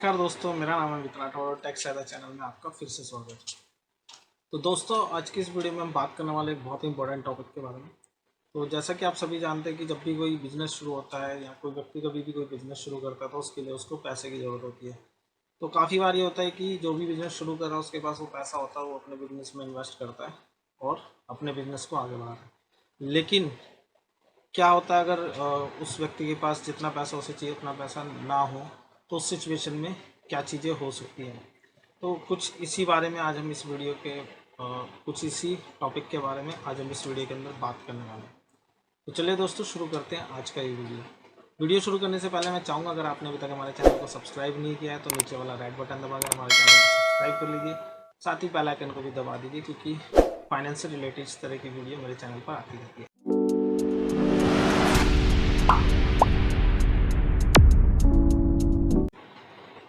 नमस्कार दोस्तों, मेरा नाम है विक्रांत और टेक साइदा चैनल में आपका फिर से स्वागत है। तो दोस्तों, आज की इस वीडियो में हम बात करने वाले एक बहुत ही इंपॉर्टेंट टॉपिक के बारे में। तो जैसा कि आप सभी जानते हैं कि जब भी कोई बिजनेस शुरू होता है या कोई व्यक्ति कभी भी कोई बिजनेस शुरू करता है तो उसके लिए उसको पैसे की ज़रूरत होती है। तो काफ़ी बार ये होता है कि जो भी बिजनेस शुरू कर रहा है उसके पास वो पैसा होता है, वो अपने बिजनेस में इन्वेस्ट करता है और अपने बिजनेस को आगे बढ़ाता है। लेकिन क्या होता है अगर उस व्यक्ति के पास जितना पैसा उसे चाहिए उतना पैसा ना हो, तो उस सिचुएशन में क्या चीज़ें हो सकती हैं। तो कुछ इसी बारे में आज हम इस वीडियो के कुछ इसी टॉपिक के बारे में आज हम इस वीडियो के अंदर बात करने वाले हैं। तो चलिए दोस्तों, शुरू करते हैं आज का ये वीडियो शुरू करने से पहले मैं चाहूँगा, अगर आपने अभी तक हमारे चैनल को सब्सक्राइब नहीं किया है तो नीचे वाला रेड बटन दबाकर हमारे चैनल को सब्सक्राइब कर लीजिए। साथ ही बेल आइकन को भी दबा दीजिए, क्योंकि फाइनेंस से रिलेटेड इस तरह की वीडियो मेरे चैनल पर आती रहती है।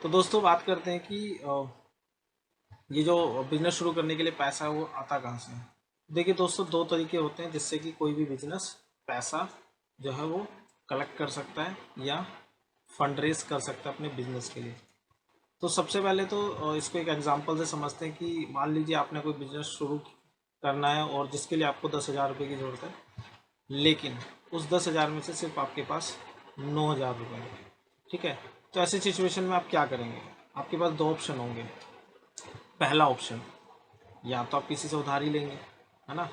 तो दोस्तों, बात करते हैं कि ये जो बिजनेस शुरू करने के लिए पैसा है वो आता कहाँ से है। देखिए दोस्तों, दो तरीके होते हैं जिससे कि कोई भी बिजनेस पैसा जो है वो कलेक्ट कर सकता है या फंड रेज कर सकता है अपने बिजनेस के लिए। तो सबसे पहले तो इसको एक एग्जांपल से समझते हैं कि मान लीजिए आपने कोई बिजनेस शुरू करना है और जिसके लिए आपको 10,000 रुपये की ज़रूरत है, लेकिन उस 10,000 में से सिर्फ आपके पास 9,000 रुपये है। ठीक है, तो ऐसी सिचुएशन में आप क्या करेंगे? आपके पास दो ऑप्शन होंगे। पहला ऑप्शन, या तो आप किसी से उधारी लेंगे, है ना,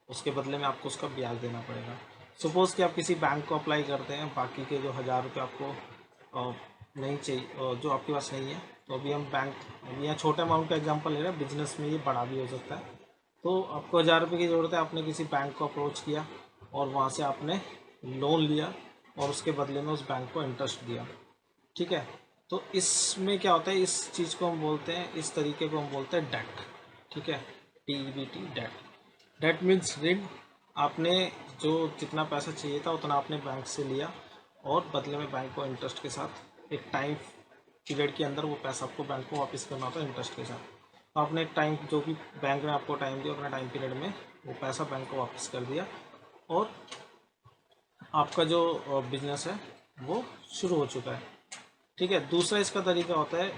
उसके बदले में आपको उसका ब्याज देना पड़ेगा। सपोज़ कि आप किसी बैंक को अप्लाई करते हैं, बाकी के जो 1,000 रुपये आपको नहीं चाहिए, जो आपके पास नहीं है, तो अभी हम बैंक, यहाँ छोटे अमाउंट का एग्जांपल ले रहे हैं, बिजनेस में ये बड़ा भी हो सकता है। तो आपको 1,000 रुपये की ज़रूरत है, आपने किसी बैंक को अप्रोच किया और वहाँ से आपने लोन लिया और उसके बदले में उस बैंक को इंटरेस्ट दिया। ठीक है, तो इसमें क्या होता है, इस चीज़ को हम बोलते हैं, इस तरीके को हम बोलते हैं डेट। ठीक है, DEBT, डेट। डेट मीन्स ऋण। आपने जो जितना पैसा चाहिए था उतना आपने बैंक से लिया और बदले में बैंक को इंटरेस्ट के साथ एक टाइम पीरियड के अंदर वो पैसा आपको बैंक को वापस करना होता है इंटरेस्ट के साथ। तो आपने एक टाइम, जो भी बैंक ने आपको टाइम दिया, अपने टाइम पीरियड में वो पैसा बैंक को वापस कर दिया और आपका जो बिजनेस है वो शुरू हो चुका है। ठीक है, दूसरा इसका तरीका होता है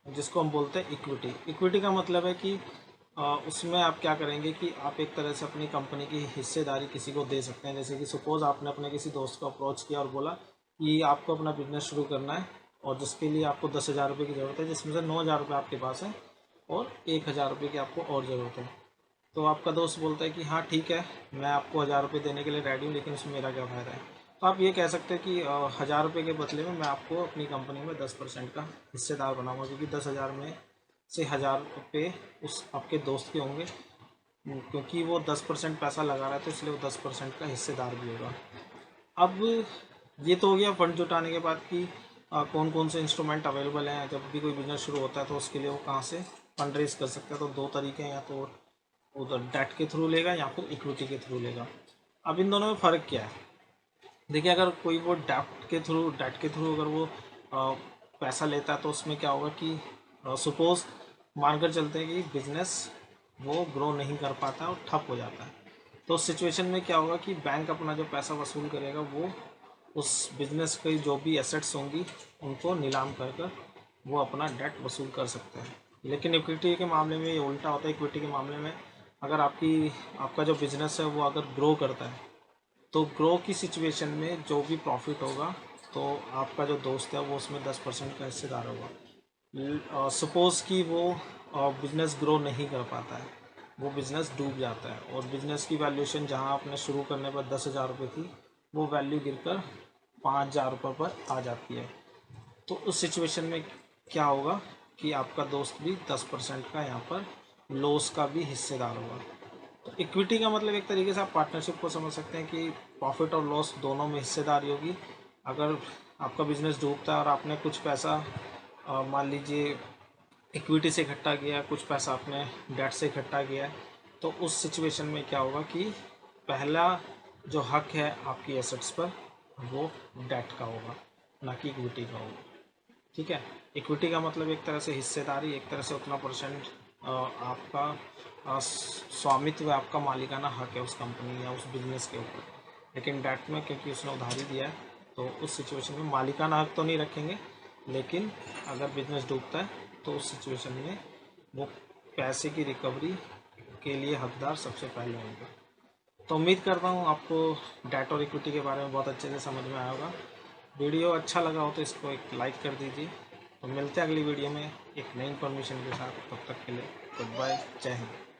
जिसको हम बोलते हैं इक्विटी। इक्विटी का मतलब है कि उसमें आप क्या करेंगे कि आप एक तरह से अपनी कंपनी की हिस्सेदारी किसी को दे सकते हैं। जैसे कि सपोज़ आपने अपने किसी दोस्त को अप्रोच किया और बोला कि आपको अपना बिजनेस शुरू करना है और जिसके लिए आपको 10,000 रुपये की ज़रूरत है, जिसमें से 9,000 रुपये आपके पास है और 1,000 रुपये की आपको और ज़रूरत है। तो आपका दोस्त बोलता है कि हाँ ठीक है, मैं आपको 1,000 रुपये देने के लिए रेडी हूँ, लेकिन उसमें मेरा क्या फ़ायदा है। तो आप ये कह सकते हैं कि 1,000 रुपये के बदले में मैं आपको अपनी कंपनी में 10% का हिस्सेदार बनाऊंगा, क्योंकि 10,000 में से 1,000 रुपये उस आपके दोस्त के होंगे, क्योंकि वो 10% पैसा लगा रहा है, तो इसलिए वो 10% का हिस्सेदार भी होगा। अब ये तो हो गया फंड जुटाने के बाद कि कौन कौन से इंस्ट्रूमेंट अवेलेबल हैं। जब भी कोई बिजनेस शुरू होता है तो उसके लिए वो कहाँ से फंड रेज कर सकता है। तो दो तरीके हैं, या तो उधर डेट के थ्रू लेगा या फिर इक्विटी के थ्रू लेगा। अब इन दोनों में फ़र्क क्या है? देखिए, अगर कोई वो डेट के थ्रू अगर वो पैसा लेता है तो उसमें क्या होगा कि सपोज़ मानकर चलते हैं कि बिजनेस वो ग्रो नहीं कर पाता और ठप हो जाता है। तो उस सिचुएशन में क्या होगा कि बैंक अपना जो पैसा वसूल करेगा वो उस बिजनेस की जो भी एसेट्स होंगी उनको नीलाम कर कर वो अपना डेट वसूल कर सकते हैं। लेकिन इक्विटी के मामले में ये उल्टा होता है। इक्विटी के मामले में अगर आपका जो बिज़नेस है वो अगर ग्रो करता है, तो ग्रो की सिचुएशन में जो भी प्रॉफिट होगा, तो आपका जो दोस्त है वो उसमें 10% का हिस्सेदार होगा। सपोज़ कि वो बिज़नेस ग्रो नहीं कर पाता है, वो बिज़नेस डूब जाता है और बिज़नेस की वैल्यूएशन जहां आपने शुरू करने पर 10,000 रुपये थी, वो वैल्यू गिरकर 5,000 रुपये पर आ जाती है। तो उस सिचुएशन में क्या होगा कि आपका दोस्त भी 10% का यहाँ पर लॉस का भी हिस्सेदार होगा। तो इक्विटी का मतलब एक तरीके से आप पार्टनरशिप को समझ सकते हैं कि प्रॉफिट और लॉस दोनों में हिस्सेदारी होगी। अगर आपका बिजनेस डूबता है और आपने कुछ पैसा मान लीजिए इक्विटी से इकट्ठा किया है, कुछ पैसा आपने डेट से इकट्ठा किया है, तो उस सिचुएशन में क्या होगा कि पहला जो हक है आपकी एसेट्स पर वो डेट का होगा, ना कि इक्विटी का होगा। ठीक है, इक्विटी का मतलब एक तरह से हिस्सेदारी, एक तरह से उतना परसेंट आपका स्वामित्व, आपका मालिकाना हक है उस कंपनी या उस बिजनेस के ऊपर। लेकिन डेट में क्योंकि उसने उधारी दिया है, तो उस सिचुएशन में मालिकाना हक तो नहीं रखेंगे, लेकिन अगर बिजनेस डूबता है तो उस सिचुएशन में वो पैसे की रिकवरी के लिए हकदार सबसे पहले होंगे। तो उम्मीद करता हूँ आपको डेट और इक्विटी के बारे में बहुत अच्छे से समझ में आया होगा। वीडियो अच्छा लगा हो तो इसको एक लाइक कर दीजिए। तो मिलते हैं अगली वीडियो में एक नई इन्फॉर्मेशन के साथ। तब तक के लिए गुड बाय, जय हिंद।